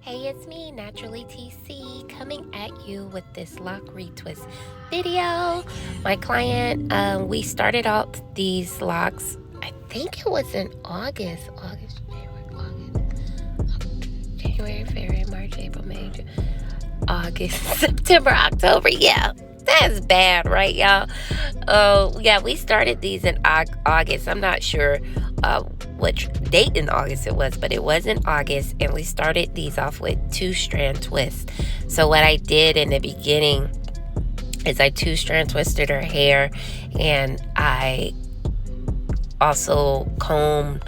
Hey, it's me, Naturally TC, coming at you with this Loc Retwist video. My client, we started out these locks, I think it was in August, January, February, March, April, May, August, September, October. Yeah, that's bad, right, y'all? Yeah, we started these in August. I'm not sure which date in August it was, but it was in August, and we started these off with 2-strand twists. So what I did in the beginning is I 2-strand twisted her hair, and I also comb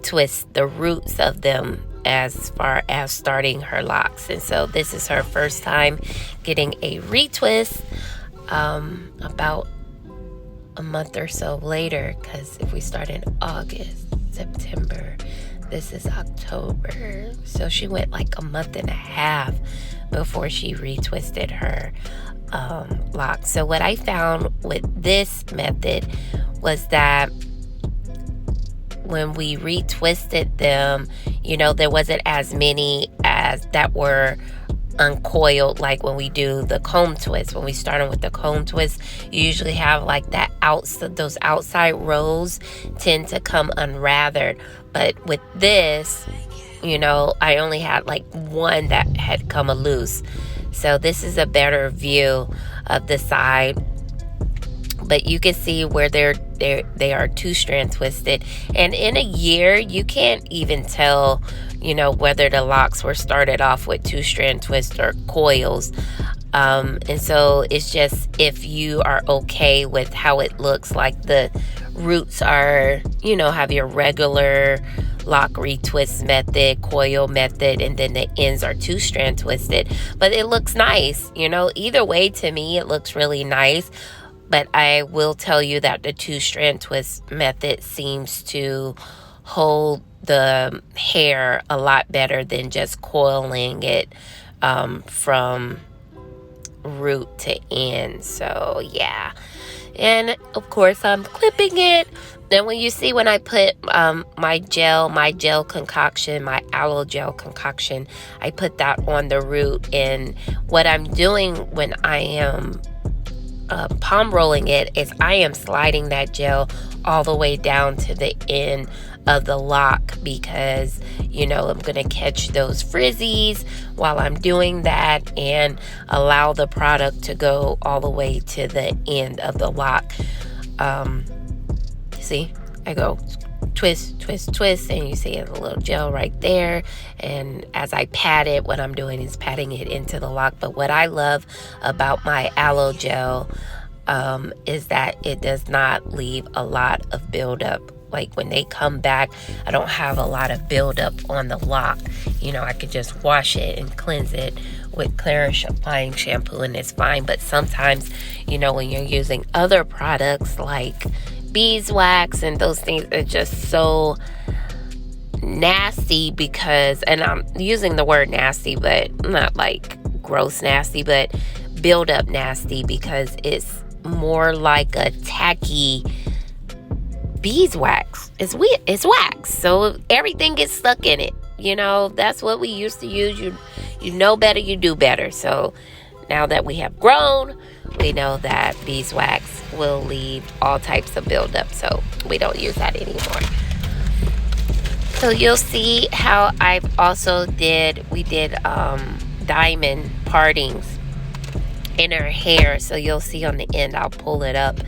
twist the roots of them as far as starting her locks. And so this is her first time getting a retwist about a month or so later, because if we start in August, September, this is October, so she went like a month and a half before she retwisted her locks. So what I found with this method was that when we retwisted them, you know, there wasn't as many as that were uncoiled like when we do the comb twist. When we started with the comb twist, you usually have like that those outside rows tend to come unraveled. But with this, you know, I only had like one that had come loose. So this is a better view of the side. But you can see where they are 2-strand twisted, and in a year you can't even tell, you know, whether the locks were started off with 2-strand twist or coils. And so it's just if you are okay with how it looks, like the roots are, you know, have your regular Loc Retwist method, coil method, and then the ends are 2-strand twisted, but it looks nice, you know. Either way, to me it looks really nice. But I will tell you that the 2-strand twist method seems to hold the hair a lot better than just coiling it from root to end. So yeah, and of course I'm clipping it. Then when you see when I put my gel concoction, my aloe gel concoction, I put that on the root. And what I'm doing when I am palm rolling it is I am sliding that gel all the way down to the end of the lock, because, you know, I'm going to catch those frizzies while I'm doing that and allow the product to go all the way to the end of the lock. See, I go twist, twist, twist, and you see a little gel right there. And as I pat it, what I'm doing is patting it into the lock. But what I love about my aloe gel is that it does not leave a lot of buildup. Like when they come back, I don't have a lot of buildup on the lock. You know, I could just wash it and cleanse it with clarifying shampoo and it's fine. But sometimes, you know, when you're using other products like beeswax and those things are just so nasty, because, and I'm using the word nasty, but not like gross nasty, but build up nasty, because it's more like a tacky beeswax. It's wax, so everything gets stuck in it. You know, that's what we used to use. You know better, you do better. So now that we have grown, we know that beeswax will leave all types of buildup, so we don't use that anymore. So you'll see how I've also we did diamond partings in her hair. So you'll see on the end, I'll pull it up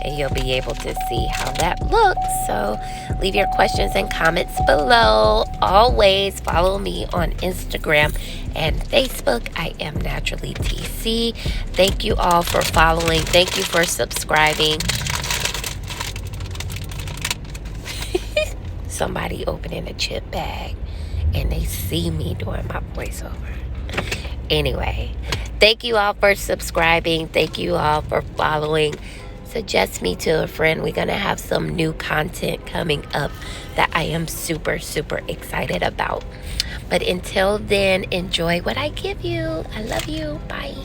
and you'll be able to see how that looks. So leave your questions and comments below. Always follow me on Instagram and Facebook. I am Naturally TC. Thank you all for following. Thank you for subscribing. Somebody opening a chip bag and they see me doing my voiceover. Anyway, thank you all for subscribing. Thank you all for following. Suggest me to a friend. We're gonna have some new content coming up that I am super excited about. But until then, enjoy what I give you. I love you. Bye.